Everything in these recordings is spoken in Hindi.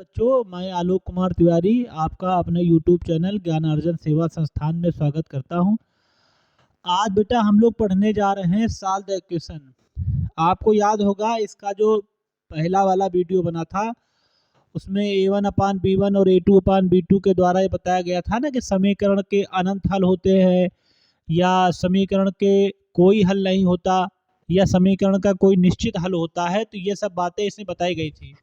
बच्चों, मैं आलोक कुमार तिवारी आपका अपने यूट्यूब चैनल ज्ञानार्जन सेवा संस्थान में स्वागत करता हूं। आज बेटा हम लोग पढ़ने जा रहे हैं सॉल्व द इक्वेशन। आपको याद होगा इसका जो पहला वाला वीडियो बना था उसमें a1 अपान b1 और a2 अपान b2 के द्वारा ये बताया गया था ना कि समीकरण के अनंत हल होते हैं या समीकरण के कोई हल नहीं होता या समीकरण का कोई निश्चित हल होता है। तो ये सब बातें इसमें बताई गई थी।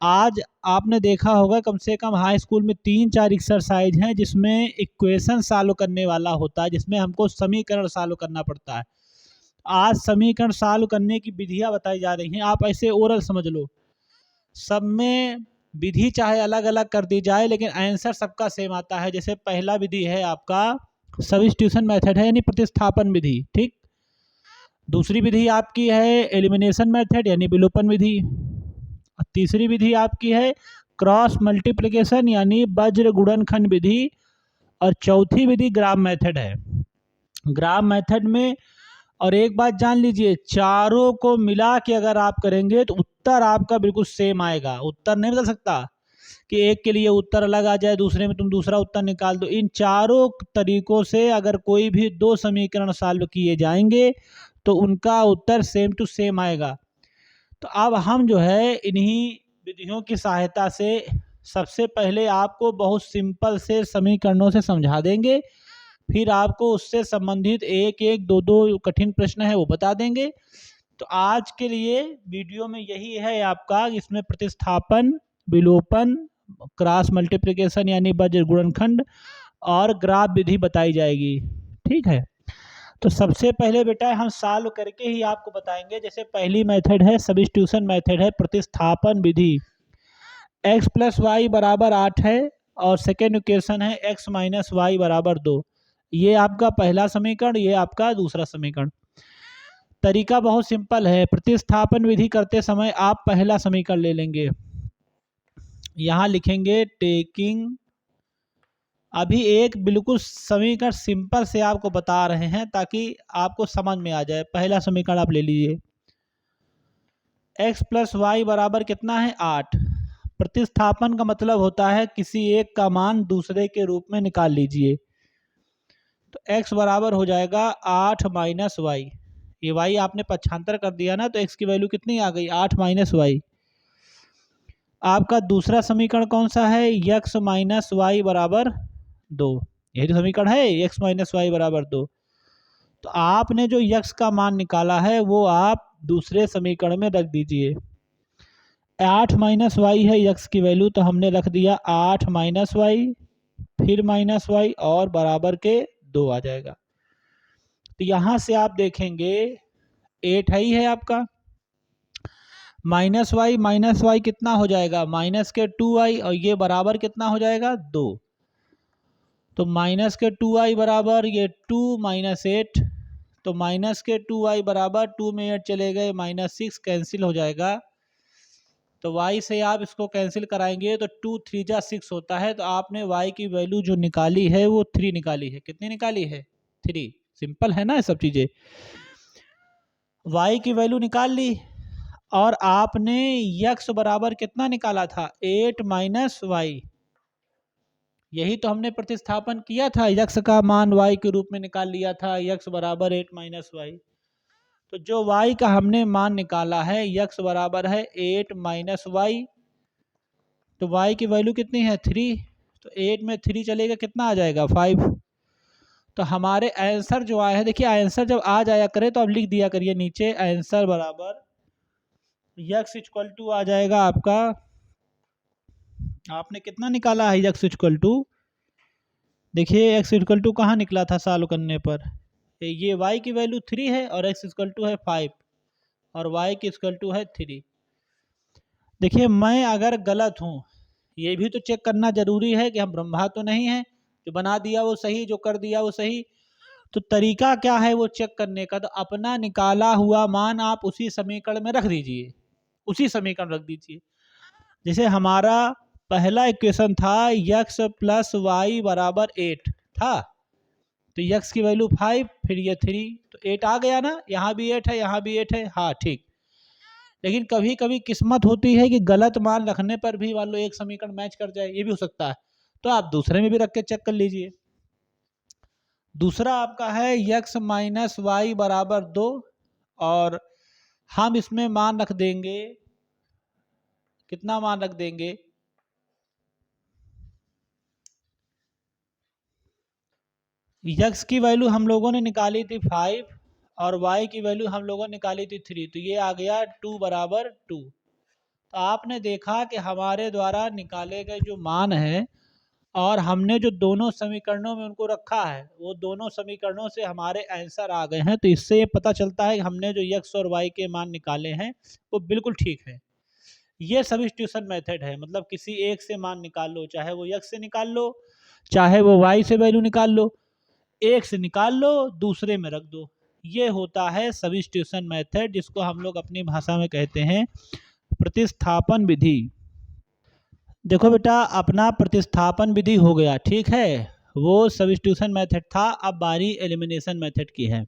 आज आपने देखा होगा कम से कम हाई स्कूल में 3-4 एक्सरसाइज हैं जिसमें इक्वेशन सॉल्व करने वाला होता है, जिसमें हमको समीकरण सॉल्व करना पड़ता है। आज समीकरण सॉल्व करने की विधियां बताई जा रही हैं। आप ऐसे ओरल समझ लो, सब में विधि चाहे अलग अलग कर दी जाए लेकिन आंसर सबका सेम आता है। जैसे पहला विधि है आपका सब्स्टिट्यूशन मेथड है यानी प्रतिस्थापन विधि, ठीक। दूसरी विधि आपकी है एलिमिनेशन मेथड यानी विलोपन विधि। तीसरी विधि आपकी है क्रॉस मल्टीप्लिकेशन यानी वज्र गुणनखंड विधि। और चौथी विधि ग्राम मेथड है। ग्राम मेथड में और एक बात जान लीजिए, चारों को मिला के अगर आप करेंगे तो उत्तर आपका बिल्कुल सेम आएगा। उत्तर नहीं बदल सकता कि एक के लिए उत्तर अलग आ जाए, दूसरे में तुम दूसरा उत्तर निकाल दो। इन चारों तरीकों से अगर कोई भी दो समीकरण सॉल्व किए जाएंगे तो उनका उत्तर सेम टू सेम आएगा। तो अब हम जो है इन्हीं विधियों की सहायता से सबसे पहले आपको बहुत सिंपल से समीकरणों से समझा देंगे, फिर आपको उससे संबंधित एक एक दो दो कठिन प्रश्न है वो बता देंगे। तो आज के लिए वीडियो में यही है आपका, इसमें प्रतिस्थापन, विलोपन, क्रॉस मल्टीप्लिकेशन यानी वज्र गुणनखंड और ग्राफ विधि बताई जाएगी, ठीक है। तो सबसे पहले बेटा हम सॉल्व करके ही आपको बताएंगे। जैसे पहली मेथड है सब्स्टिट्यूशन मेथड है प्रतिस्थापन विधि। x प्लस वाई बराबर 8 है और सेकेंड इक्वेशन है x माइनस वाई बराबर 2। ये आपका पहला समीकरण, ये आपका दूसरा समीकरण। तरीका बहुत सिंपल है। प्रतिस्थापन विधि करते समय आप पहला समीकरण ले लेंगे, यहाँ लिखेंगे टेकिंग। अभी एक बिल्कुल समीकरण सिंपल से आपको बता रहे हैं ताकि आपको समझ में आ जाए। पहला समीकरण आप ले लीजिए, x प्लस वाई बराबर कितना है 8। प्रतिस्थापन का मतलब होता है किसी एक का मान दूसरे के रूप में निकाल लीजिए। तो x बराबर हो जाएगा 8 माइनस वाई। ये y आपने पक्षांतर कर दिया ना, तो x की वैल्यू कितनी आ गई 8 माइनस वाई। आपका दूसरा समीकरण कौन सा है, x माइनस वाई बराबर 2। यही तो समीकरण है x माइनस वाई बराबर 2। तो आपने जो x का मान निकाला है वो आप दूसरे समीकरण में रख दीजिए। 8 माइनस वाई है x की वैल्यू, तो हमने रख दिया 8 माइनस वाई, फिर माइनस वाई और बराबर के 2 आ जाएगा। तो यहाँ से आप देखेंगे 8 है ही है आपका, माइनस वाई कितना हो जाएगा माइनस के 2i और ये बराबर कितना हो जाएगा 2। तो माइनस के 2i बराबर ये 2 माइनस 8, तो माइनस के 2i बराबर 2 में 8 चले गए माइनस 6 कैंसिल हो जाएगा। तो y से आप इसको कैंसिल कराएंगे तो 2 3 जा 6 होता है। तो आपने y की वैल्यू जो निकाली है वो 3 निकाली है। कितनी निकाली है 3। सिंपल है ना ये सब चीज़ें। y की वैल्यू निकाल ली और आपने x बराबर कितना निकाला था 8 माइनस वाई। यही तो हमने प्रतिस्थापन किया था, x का मान y के रूप में निकाल लिया था, x बराबर 8 माइनस वाई। तो जो y का हमने मान निकाला है x बराबर है 8 माइनस वाई। तो y की वैल्यू कितनी है 3। तो 8 में 3 चलेगा कितना आ जाएगा 5। तो हमारे आंसर जो आया है, देखिए आंसर जब आ जाया करे तो आप लिख दिया करिए नीचे, आंसर बराबर x इक्वल टू आ जाएगा आपका, आपने कितना निकाला है x इक्वल टू, देखिए x इक्वल टू कहाँ निकला था सॉल्व करने पर, ये y की वैल्यू 3 है और x इक्वल टू है 5 और y की इक्वल टू है 3। देखिए मैं अगर गलत हूँ ये भी तो चेक करना जरूरी है कि हम ब्रह्मा तो नहीं है, जो बना दिया वो सही, जो कर दिया वो सही। तो तरीका क्या है वो चेक करने का, तो अपना निकाला हुआ मान आप उसी समीकरण में रख दीजिए, उसी समीकरण रख दीजिए। जैसे हमारा पहला इक्वेशन था x प्लस वाई बराबर 8 था, तो x की वैल्यू 5 फिर ये 3, तो 8 आ गया ना, यहाँ भी 8 है यहाँ भी 8 है, हाँ ठीक। लेकिन कभी कभी किस्मत होती है कि गलत मान रखने पर भी मान लो एक समीकरण मैच कर जाए, ये भी हो सकता है। तो आप दूसरे में भी रख के चेक कर लीजिए। दूसरा आपका है x माइनस वाई बराबर 2, और हम इसमें मान रख देंगे, कितना मान रख देंगे, x की वैल्यू हम लोगों ने निकाली थी 5 और y की वैल्यू हम लोगों ने निकाली थी 3, तो ये आ गया 2 बराबर 2। तो आपने देखा कि हमारे द्वारा निकाले गए जो मान है और हमने जो दोनों समीकरणों में उनको रखा है, वो दोनों समीकरणों से हमारे आंसर आ गए हैं। तो इससे ये पता चलता है कि हमने जो x और y के मान निकाले हैं वो बिल्कुल ठीक है। ये सब्स्टिट्यूशन मेथड है, मतलब किसी एक से मान निकाल लो, चाहे वो x से निकाल लो, चाहे वो y से वैल्यू निकाल लो, एक से निकाल लो दूसरे में रख दो। ये होता है सब्स्टिट्यूशन मेथड, जिसको हम लोग अपनी भाषा में कहते हैं प्रतिस्थापन विधि। देखो बेटा, अपना प्रतिस्थापन विधि हो गया, ठीक है, वो सब्स्टिट्यूशन मेथड था। अब बारी एलिमिनेशन मेथड की है।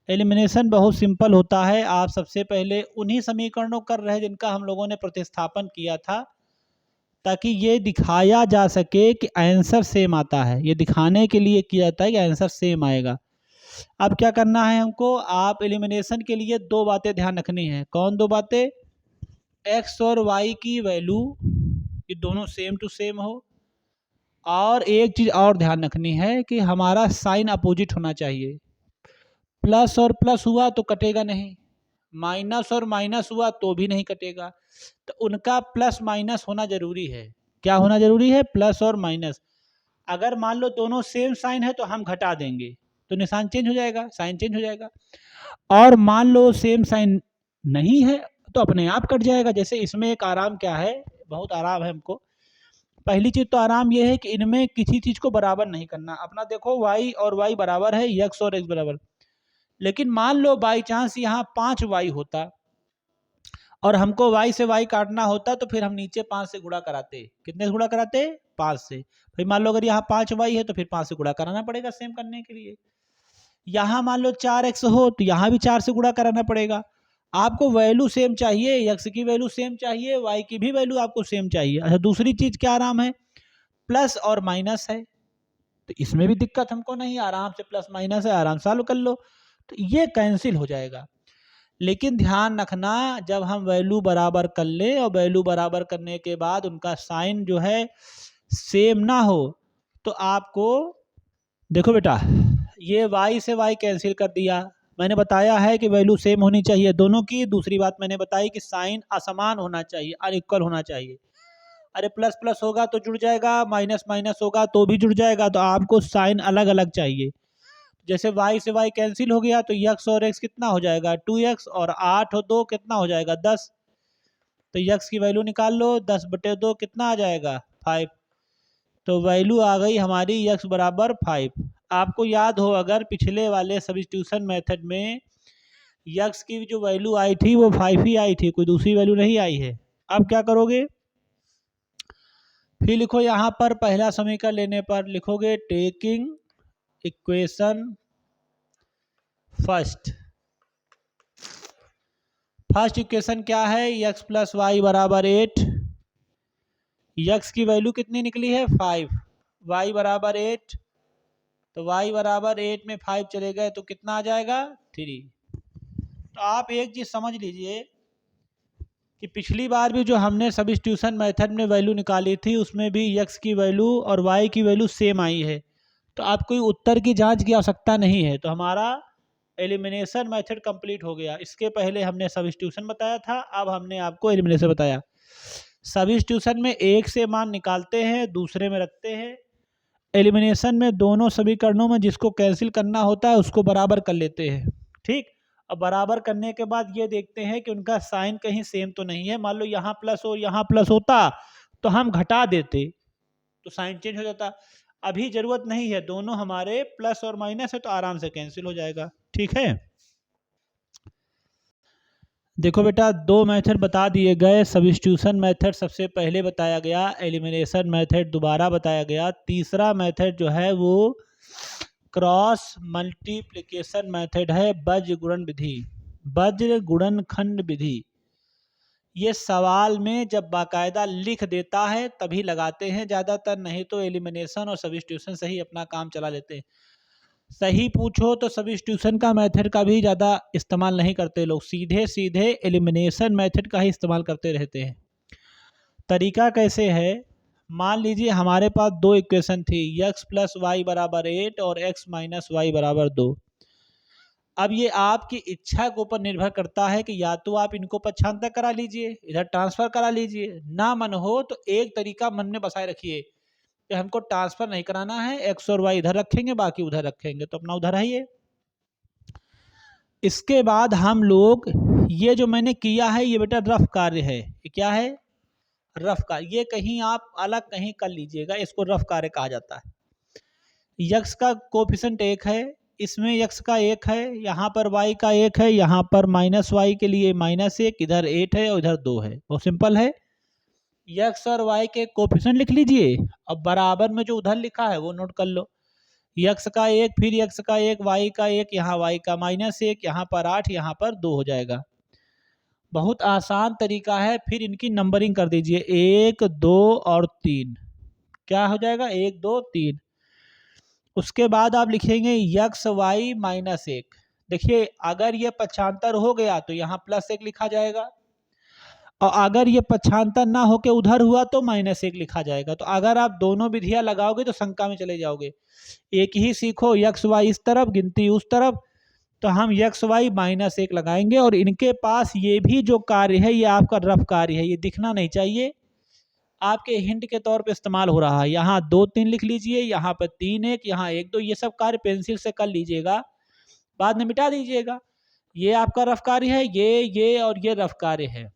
एलिमिनेशन बहुत सिंपल होता है। आप सबसे पहले उन्हीं समीकरणों कर रहे हैं जिनका हम लोगों ने प्रतिस्थापन किया था, ताकि ये दिखाया जा सके कि आंसर सेम आता है। ये दिखाने के लिए किया जाता है कि आंसर सेम आएगा। अब क्या करना है हमको, आप एलिमिनेशन के लिए दो बातें ध्यान रखनी है। कौन दो बातें? एक्स और वाई की वैल्यू ये दोनों सेम टू सेम हो, और एक चीज़ और ध्यान रखनी है कि हमारा साइन अपोजिट होना चाहिए। प्लस और प्लस हुआ तो कटेगा नहीं, माइनस और माइनस हुआ तो भी नहीं कटेगा। तो उनका प्लस माइनस होना जरूरी है। क्या होना जरूरी है? प्लस और माइनस। अगर मान लो दोनों सेम साइन है तो हम घटा देंगे, तो निशान चेंज हो जाएगा, साइन चेंज हो जाएगा। और मान लो सेम साइन नहीं है तो अपने आप कट जाएगा। जैसे इसमें एक आराम क्या है, बहुत आराम है हमको। पहली चीज तो आराम यह है कि इनमें किसी चीज को बराबर नहीं करना। अपना देखो y और y बराबर है, x और x बराबर। लेकिन मान लो बाई चांस यहाँ 5y होता और हमको y से y काटना होता, तो फिर हम नीचे 5 से गुणा कराते। कितने से गुणा कराते? 5 से। फिर मान लो अगर यहाँ 5y है तो फिर 5 से गुणा कराना पड़ेगा सेम करने के लिए। यहाँ मान लो 4x हो तो यहाँ भी 4 से गुणा कराना पड़ेगा। आपको वैल्यू सेम चाहिए, x की वैल्यू सेम चाहिए, y की भी वैल्यू आपको सेम चाहिए। अच्छा, दूसरी चीज क्या आराम है? प्लस और माइनस है, तो इसमें भी दिक्कत हमको नहीं, आराम से प्लस माइनस है, आराम सॉल्व कर लो, तो ये कैंसिल हो जाएगा। लेकिन ध्यान रखना, जब हम वैल्यू बराबर कर ले और वैल्यू बराबर करने के बाद उनका साइन जो है सेम ना हो, तो आपको देखो बेटा, ये y से y कैंसिल कर दिया। मैंने बताया है कि वैल्यू सेम होनी चाहिए दोनों की। दूसरी बात मैंने बताई कि साइन असमान होना चाहिए, अनइक्वल होना चाहिए। अरे प्लस प्लस होगा तो जुड़ जाएगा, माइनस माइनस होगा तो भी जुड़ जाएगा, तो आपको साइन अलग अलग चाहिए। जैसे y से y कैंसिल हो गया तो x और x कितना हो जाएगा? 2x, और 8 और 2 कितना हो जाएगा? 10। तो x की वैल्यू निकाल लो, 10/2 कितना आ जाएगा? 5। तो वैल्यू आ गई हमारी x बराबर 5। आपको याद हो अगर पिछले वाले सब्स्टिट्यूशन मेथड में x की जो वैल्यू आई थी वो 5 ही आई थी, कोई दूसरी वैल्यू नहीं आई है। अब क्या करोगे? फिर लिखो यहाँ पर पहला समीकरण लेने पर लिखोगे taking equation first. First equation क्या है? x प्लस वाई बराबर 8। x की वैल्यू कितनी निकली है? 5। y बराबर 8, तो y बराबर 8 में 5 चले गए तो कितना आ जाएगा? 3। तो आप एक चीज समझ लीजिए कि पिछली बार भी जो हमने सब्स्टिट्यूशन मेथड में वैल्यू निकाली थी उसमें भी x की वैल्यू और y की वैल्यू सेम आई है। तो आपको उत्तर की जांच की आवश्यकता नहीं है। तो हमारा एलिमिनेशन मेथड कंप्लीट हो गया। इसके पहले हमने सब्स्टिट्यूशन बताया था, अब हमने आपको एलिमिनेशन बताया। सब्स्टिट्यूशन में एक से मान निकालते हैं, दूसरे में रखते हैं। एलिमिनेशन में दोनों समीकरणों में जिसको कैंसिल करना होता है उसको बराबर कर लेते हैं। ठीक, अब बराबर करने के बाद ये देखते हैं कि उनका साइन कहीं सेम तो नहीं है। मान लो यहाँ प्लस हो, यहाँ प्लस होता तो हम घटा देते तो साइन चेंज हो जाता। अभी जरूरत नहीं है, दोनों हमारे प्लस और माइनस है तो आराम से कैंसिल हो जाएगा। ठीक है, देखो बेटा, दो मेथड बता दिए गए। सब्स्टिट्यूशन मेथड सबसे पहले बताया गया, एलिमिनेशन मेथड दोबारा बताया गया। तीसरा मेथड जो है वो क्रॉस मल्टीप्लिकेशन मेथड है, वज्र गुणन विधि, वज्र गुणनखंड विधि। ये सवाल में जब बाकायदा लिख देता है तभी लगाते हैं ज़्यादातर, नहीं तो एलिमिनेशन और सब्स्टिट्यूशन से ही अपना काम चला लेते हैं। सही पूछो तो सब्स्टिट्यूशन का मेथड का भी ज़्यादा इस्तेमाल नहीं करते लोग, सीधे सीधे एलिमिनेशन मेथड का ही इस्तेमाल करते रहते हैं। तरीका कैसे है, मान लीजिए हमारे पास दो इक्वेशन थी, x प्लस वाई बराबर 8 और x माइनस वाई बराबर 2। अब ये आपकी इच्छा के ऊपर निर्भर करता है कि या तो आप इनको पक्षांतर करा लीजिए, इधर ट्रांसफर करा लीजिए, ना मन हो तो एक तरीका मन में बसाए रखिए कि हमको ट्रांसफर नहीं कराना है, एक्स और वाई इधर रखेंगे बाकी उधर रखेंगे, तो अपना उधर आइए। इसके बाद हम लोग ये जो मैंने किया है ये बेटा रफ कार्य है। ये क्या है, रफ कार्य। ये कहीं आप अलग कहीं कर लीजिएगा, इसको रफ कार्य कहा जाता है। यक्स का कोफिशिएंट 1 है, इसमें यक्स का 1 है, यहाँ पर वाई का 1 है, यहाँ पर माइनस वाई के लिए -1, इधर 8 है और इधर 2 है। बहुत सिंपल है। यक्स और वाई के कोफिशिएंट लिख लीजिए। अब बराबर में जो उधर लिखा है वो नोट कर लो। यक्स का 1, फिर यक्स का 1, वाई का 1, यहाँ वाई का -1, यहाँ पर 8, यहाँ पर 2 हो जाएगा। बहुत आसान तरीका है। फिर इनकी नंबरिंग कर दीजिए, 1, 2 और 3। क्या हो जाएगा, 1, 2, 3। उसके बाद आप लिखेंगे यक्स वाई -1। देखिए अगर ये पक्षांतर हो गया तो यहाँ +1 लिखा जाएगा, और अगर ये पक्षांतर ना होके उधर हुआ तो -1 लिखा जाएगा। तो अगर आप दोनों विधियां लगाओगे तो शंका में चले जाओगे। एक ही सीखो, यक्स वाई इस तरफ, गिनती उस तरफ, तो हम यक्स वाई -1 लगाएंगे। और इनके पास ये भी जो कार्य है ये आपका रफ कार्य है, ये दिखना नहीं चाहिए, आपके हिंट के तौर पे इस्तेमाल हो रहा है। यहाँ 2, 3 लिख लीजिए, यहाँ पर 3, 1, यहाँ 1, 2, ये सब कार्य पेंसिल से कर लीजिएगा, बाद में मिटा दीजिएगा। ये आपका रफ कार्य है, ये और ये रफ कार्य है।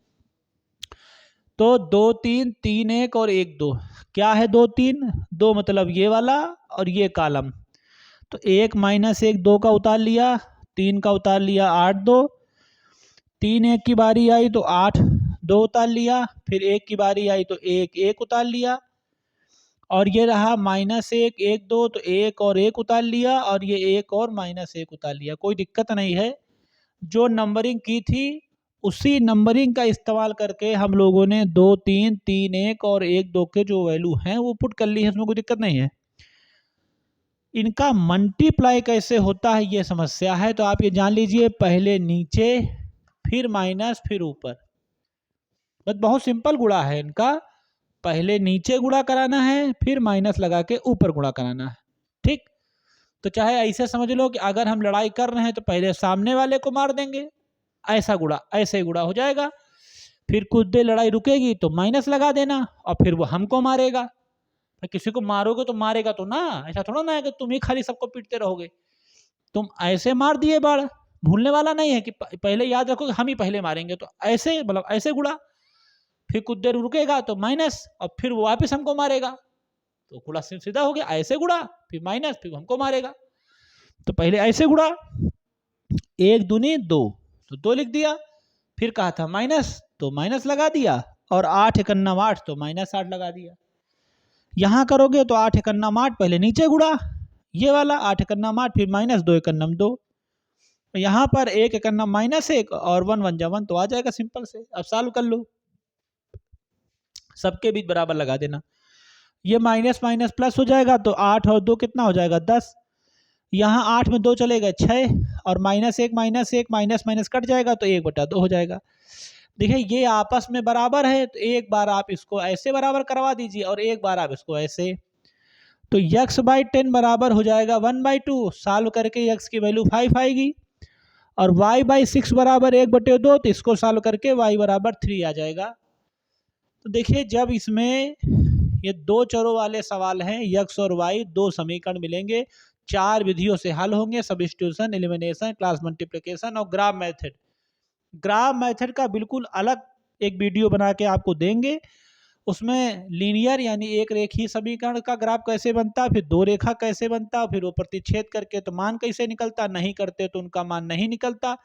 तो 2, 3, 3, 1 और 1, 2। क्या है 2, 3? 2 मतलब ये वाला और ये कॉलम। तो 1 -1 2 का उतार लिया, 3 का उतार लिया, 8, 2। 3, 1 की बारी आई तो 8, 2 उतार लिया, फिर 1 की बारी आई तो 1, 1 उतार लिया, और ये रहा -1, 1, 2, तो 1 और 1 उतार लिया, और ये 1 और -1 उतार लिया। कोई दिक्कत नहीं है। जो नंबरिंग की थी उसी नंबरिंग का इस्तेमाल करके हम लोगों ने 2, 3, 3, 1 और 1, 2 के जो वैल्यू हैं वो पुट कर ली है, इसमें कोई दिक्कत नहीं है। इनका मल्टीप्लाई कैसे होता है ये समस्या है, तो आप ये जान लीजिए, पहले नीचे फिर माइनस फिर ऊपर। बस बहुत सिंपल गुणा है इनका, पहले नीचे गुणा कराना है, फिर माइनस लगा के ऊपर गुणा कराना है। ठीक, तो चाहे ऐसे समझ लो कि अगर हम लड़ाई कर रहे हैं तो पहले सामने वाले को मार देंगे, ऐसा गुणा, ऐसे गुणा हो जाएगा। फिर कुछ देर लड़ाई रुकेगी तो माइनस लगा देना, और फिर वो हमको मारेगा। तो किसी को मारोगे तो मारेगा तो ना, ऐसा थोड़ा ना है कि तुम ही खाली सबको पीटते रहोगे। तुम ऐसे मार दिए बाढ़, भूलने वाला नहीं है कि पहले याद रखो कि हम ही पहले मारेंगे, तो ऐसे मतलब ऐसे गुणा, फिर कुछ देर रुकेगा तो माइनस, और फिर वो वापस हमको मारेगा, तो गुणा सीधा हो गया। ऐसे गुणा फिर माइनस, फिर हमको मारेगा, तो पहले ऐसे गुणा, 1 दूनी 2, तो 2 लिख दिया। फिर कहा था माइनस, तो माइनस लगा दिया, और 8 एकन्ना 8 तो -8 लगा दिया। यहाँ करोगे तो 8 एकन्ना 8, पहले नीचे गुणा, ये वाला 8 एकन्ना 8, फिर -2 एकन्नम 2। यहाँ पर 1 एकन्ना -1 और 1 1 जा 1, तो आ जाएगा सिंपल से। अब सॉल्व कर लो, सबके बीच बराबर लगा देना। ये माइनस माइनस प्लस हो जाएगा, तो 8 और 2 कितना हो जाएगा, 10। यहाँ 8 में 2 चले गए 6, और -1 माइनस माइनस कट जाएगा तो 1/2 हो जाएगा। देखिए ये आपस में बराबर है, तो एक बार आप इसको ऐसे बराबर करवा दीजिए और एक बार आप इसको ऐसे। तो x/10 बराबर हो जाएगा 1/2। सॉल्व करके x की वैल्यू 5 आएगी, और y/6 बराबर 1/2, तो इसको सॉल्व करके y बराबर 3 आ जाएगा। तो देखिए जब इसमें ये दो चरों वाले सवाल हैं, x और y, दो समीकरण मिलेंगे, 4 विधियों से हल होंगे, सब्स्टिट्यूशन, एलिमिनेशन, क्लास मल्टीप्लिकेशन और ग्राफ मेथड। ग्राफ मेथड का बिल्कुल अलग एक वीडियो बना के आपको देंगे। उसमें लीनियर यानी एक रेखीय समीकरण का ग्राफ कैसे बनता है, फिर दो रेखा कैसे बनता है, फिर वो प्रतिच्छेद करके तो मान कैसे निकलता, नहीं करते तो उनका मान नहीं निकलता।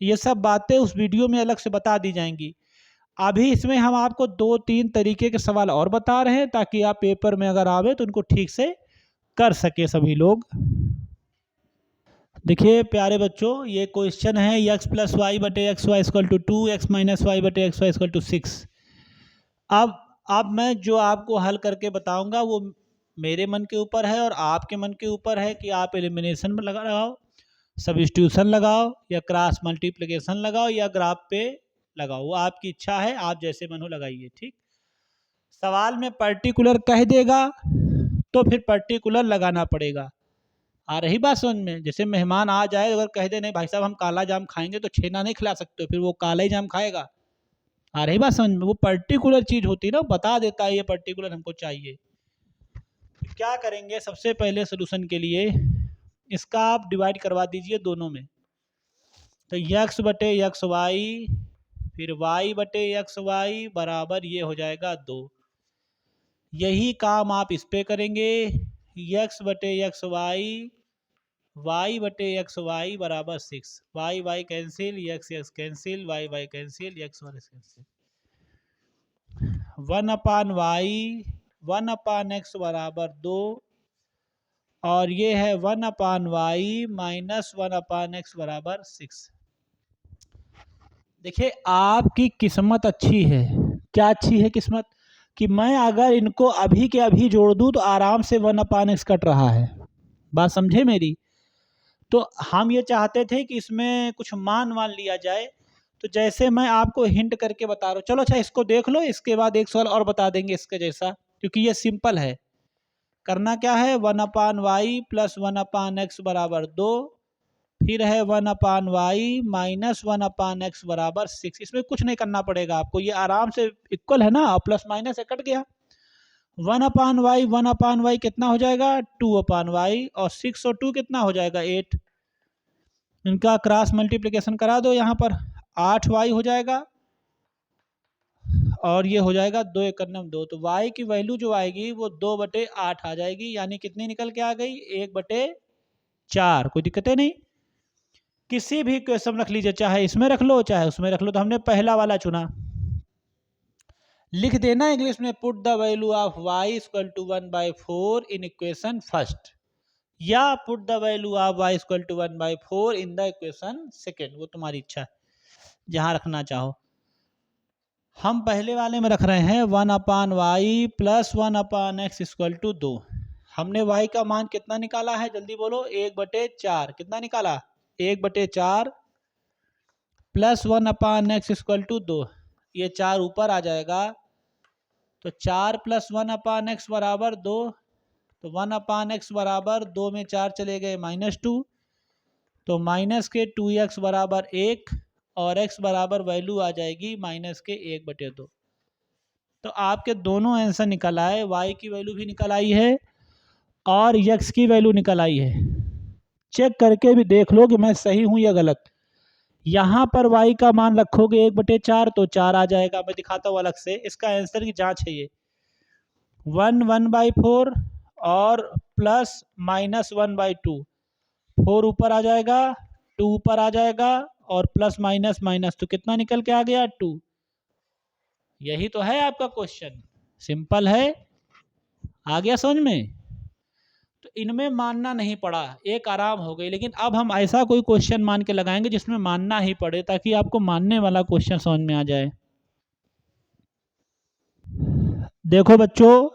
ये सब बातें उस वीडियो में अलग से बता दी जाएंगी। अभी इसमें हम आपको 2-3 तरीके के सवाल और बता रहे हैं, ताकि आप पेपर में अगर आवे तो उनको ठीक से कर सके सभी लोग। देखिए प्यारे बच्चों, ये क्वेश्चन है x प्लस वाई बटे x y equal to 2, x minus y बटे एक्स वाई इक्वल टू 6। अब मैं जो आपको हल करके बताऊंगा वो मेरे मन के ऊपर है और आपके मन के ऊपर है कि आप एलिमिनेशन में लगाओ, सब्स्टिट्यूशन लगाओ, या क्रॉस मल्टीप्लिकेशन लगाओ, या ग्राफ पे लगाओ। वो आपकी इच्छा है, आप जैसे मन हो लगाइए। ठीक, सवाल में पर्टिकुलर कह देगा तो फिर पर्टिकुलर लगाना पड़ेगा। आ रही बात समझ में? जैसे मेहमान आ जाए, अगर कह दे नहीं भाई साहब हम काला जाम खाएंगे, तो छेना नहीं खिला सकते, फिर वो काला ही जाम खाएगा। आ रही बात समझ में? वो पर्टिकुलर चीज होती है ना, बता देता है ये पर्टिकुलर हमको चाहिए। क्या करेंगे, सबसे पहले सोल्यूशन के लिए इसका आप डिवाइड करवा दीजिए दोनों में। तो यक्स बटे यक्स वाई फिर वाई बटे यक्स वाई बराबर ये हो जाएगा 2। यही काम आप इस पे करेंगे, यक्स बटे यक्स वाई वाई बटे एक्स वाई बराबर 6। Y y cancel, x x cancel, y y cancel, x one cancel. 1/y 1/x बराबर 2, और ये है 1/y माइनस 1/x बराबर 6। देखिए आपकी किस्मत अच्छी है। क्या अच्छी है किस्मत? कि मैं अगर इनको अभी के अभी जोड़ दूं तो आराम से 1/x कट रहा है। बात समझे मेरी? तो हम ये चाहते थे कि इसमें कुछ मान लिया जाए, तो जैसे मैं आपको हिंट करके बता रहा हूँ। चलो अच्छा इसको देख लो, इसके बाद एक सवाल और बता देंगे इसके जैसा, क्योंकि ये सिंपल है। करना क्या है, 1/y प्लस 1/x बराबर 2, फिर है 1/y माइनस 1/x बराबर 6। इसमें कुछ नहीं करना पड़ेगा आपको, ये आराम से इक्वल है ना, प्लस माइनस से कट गया। 1/y कितना हो जाएगा, 2/y, और 6 और 2 कितना हो जाएगा, 8। इनका क्रॉस मल्टीप्लिकेशन करा दो, यहाँ पर 8y हो जाएगा, और ये हो जाएगा 2 एकम 2। तो y की वैल्यू जो आएगी वो 2/8 आ जाएगी, यानी कितनी निकल के आ गई, 1/4। कोई दिक्कत है नहीं। किसी भी क्वेश्चन रख लीजिए, चाहे इसमें रख लो चाहे उसमें रख लो। तो हमने पहला वाला चुना, लिख देना इंग्लिश में, put the value of y equal to 1/4 in equation first, या put the value of y equal to 1/4 in the equation second. वो तुम्हारी इच्छा है, जहां रखना चाहो। हम पहले वाले में रख रहे हैं 1/y plus 1/x equal to 2। हमने y का मान कितना निकाला है, जल्दी बोलो, 1/4। कितना निकाला, 1/4 प्लस 1/x इक्वल टू 2। ये 4 ऊपर आ जाएगा, तो 4 प्लस 1/x बराबर 2। तो 1/x बराबर 2 में 4 चले गए -2, तो माइनस के 2x बराबर 1, और x बराबर वैल्यू आ जाएगी माइनस के 1/2। तो आपके दोनों आंसर निकल आए, y की वैल्यू भी निकल आई है और x की वैल्यू निकल आई है। चेक करके भी देख लो कि मैं सही हूं या गलत। यहाँ पर y का मान रखोगे 1/4 तो 4 आ जाएगा। मैं दिखाता हूँ अलग से, इसका आंसर की जांच है ये 1/4 और प्लस माइनस 1/2। 4 ऊपर आ जाएगा, 2 ऊपर आ जाएगा, और प्लस माइनस माइनस, तो कितना निकल के आ गया, 2। यही तो है आपका क्वेश्चन, सिंपल है। आ गया समझ में? तो इनमें मानना नहीं पड़ा, एक आराम हो गई। लेकिन अब हम ऐसा कोई क्वेश्चन मान के लगाएंगे जिसमें मानना ही पड़े, ताकि आपको मानने वाला क्वेश्चन समझ में आ जाए। देखो बच्चों,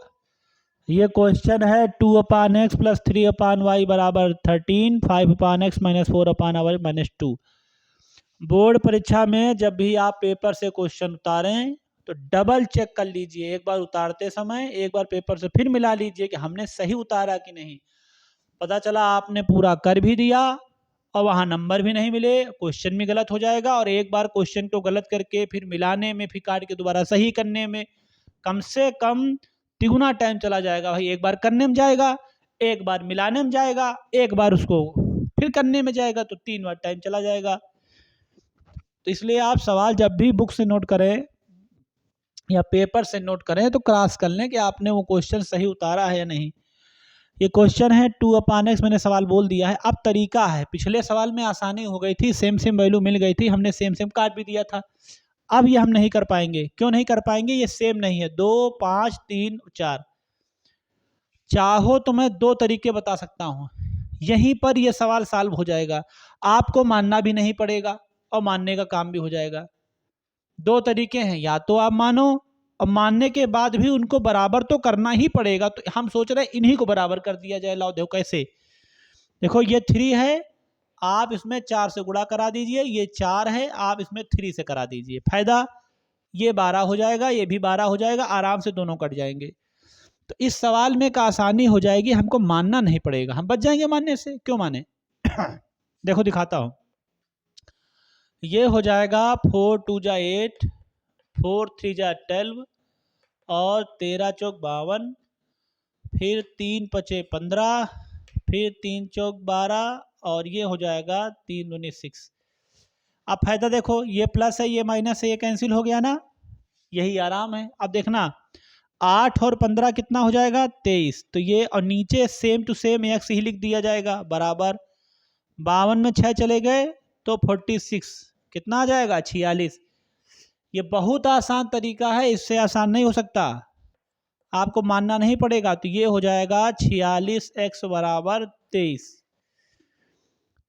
ये क्वेश्चन है 2/x प्लस 3/y बराबर 13, 5/x minus 4/y minus 2। Board परीक्षा में जब भी आप पेपर से क्वेश्चन उतारें तो डबल चेक कर लीजिए, एक बार उतारते समय एक बार पेपर से फिर मिला लीजिए कि हमने सही उतारा कि नहीं। पता चला आपने पूरा कर भी दिया और वहाँ नंबर भी नहीं मिले, क्वेश्चन भी गलत हो जाएगा, और एक बार क्वेश्चन को गलत करके फिर मिलाने में, फिर काट के दोबारा सही करने में कम से कम तिगुना टाइम चला जाएगा। भाई एक बार करने में जाएगा, एक बार मिलाने में जाएगा, एक बार उसको फिर करने में जाएगा, तो 3 बार टाइम चला जाएगा। तो इसलिए आप सवाल जब भी बुक से नोट करें या पेपर से नोट करें तो क्रॉस कर लें कि आपने वो क्वेश्चन सही उतारा है या नहीं। ये क्वेश्चन है 2/x, मैंने सवाल बोल दिया है। अब तरीका है, पिछले सवाल में आसानी हो गई थी, सेम सेम वैल्यू मिल गई थी, हमने सेम सेम काट भी दिया था। अब ये हम नहीं कर पाएंगे। क्यों नहीं कर पाएंगे, ये सेम नहीं है। 2, 5, 3, 4। चाहो तो मैं 2 तरीके बता सकता हूँ, यहीं पर यह सवाल सॉल्व हो जाएगा। आपको मानना भी नहीं पड़ेगा और मानने का काम भी हो जाएगा। दो तरीके हैं, या तो आप मानो और मानने के बाद भी उनको बराबर तो करना ही पड़ेगा। तो हम सोच रहे हैं इन्हीं को बराबर कर दिया जाए। लाओ देखो कैसे, देखो ये 3 है, आप इसमें 4 से गुणा करा दीजिए, ये 4 है, आप इसमें 3 से करा दीजिए। फायदा ये 12 हो जाएगा, ये भी 12 हो जाएगा, आराम से दोनों कट जाएंगे। तो इस सवाल में का आसानी हो जाएगी, हमको मानना नहीं पड़ेगा, हम बच जाएंगे मानने से। क्यों माने? देखो दिखाता हूं। ये हो जाएगा 4 2 जा 8, 4 3 जा 12 और 13 चौक 52, फिर 3 पचे 15, फिर 3 चौक 12 और ये हो जाएगा 3 दूनी 6। अब फायदा देखो, ये प्लस है, ये माइनस है, ये कैंसिल हो गया ना, यही आराम है। अब देखना 8 और 15 कितना हो जाएगा? 23। तो ये और नीचे सेम टू सेम एक्स ही लिख दिया जाएगा, बराबर 52 में 6 चले गए तो 46, कितना आ जाएगा? 46। ये बहुत आसान तरीका है, इससे आसान नहीं हो सकता, आपको मानना नहीं पड़ेगा। तो ये हो जाएगा 46x बराबर 23।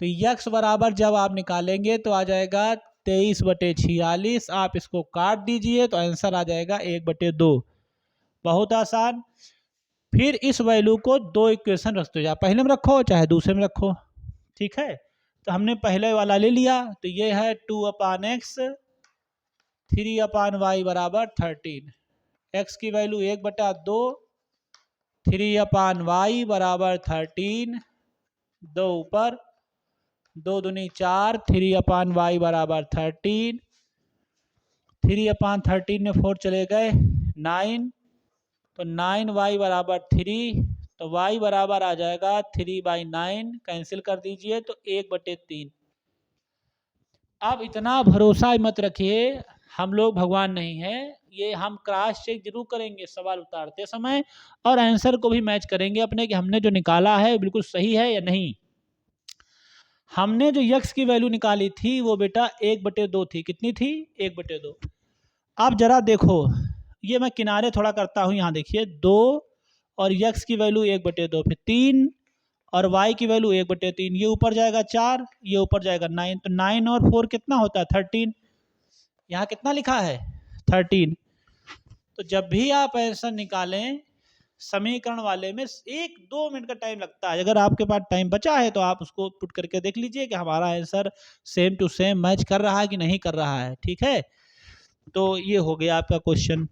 तो यक्स बराबर जब आप निकालेंगे तो आ जाएगा 23/46। आप इसको काट दीजिए तो आंसर आ जाएगा 1/2। बहुत आसान। फिर इस वैल्यू को दो इक्वेशन रखते हो, पहले में रखो चाहे दूसरे में रखो, ठीक है। तो हमने पहले वाला ले लिया, तो ये है 2/x 3/y बराबर 13। x की वैल्यू 1/2, 3/y बराबर 13, 2 ऊपर, 2 दूनी 4, 3/y बराबर 13, 3/13 में 4 चले गए 9, तो 9y बराबर 3, तो y बराबर आ जाएगा 3/9, कैंसिल कर दीजिए तो 1/3। अब इतना भरोसा मत रखिए, हम लोग भगवान नहीं हैं, ये हम क्रॉस चेक जरूर करेंगे सवाल उतारते समय, और आंसर को भी मैच करेंगे अपने कि हमने जो निकाला है बिल्कुल सही है या नहीं। हमने जो यक्स की वैल्यू निकाली थी वो बेटा 1/2 थी। कितनी थी? 1/2। अब जरा देखो, ये मैं किनारे थोड़ा करता हूँ, यहाँ देखिए 2 और यक्स की वैल्यू 1/2, फिर 3 और y की वैल्यू 1/3, ये ऊपर जाएगा 4, ये ऊपर जाएगा 9, तो 9 और 4 कितना होता है? 13। यहाँ कितना लिखा है? 13। तो जब भी आप आंसर निकालें समीकरण वाले में 1-2 मिनट का टाइम लगता है, अगर आपके पास टाइम बचा है तो आप उसको पुट करके देख लीजिए कि हमारा answer same to same match कर रहा है कि नहीं कर रहा है, ठीक है। तो ये हो गया आपका क्वेश्चन।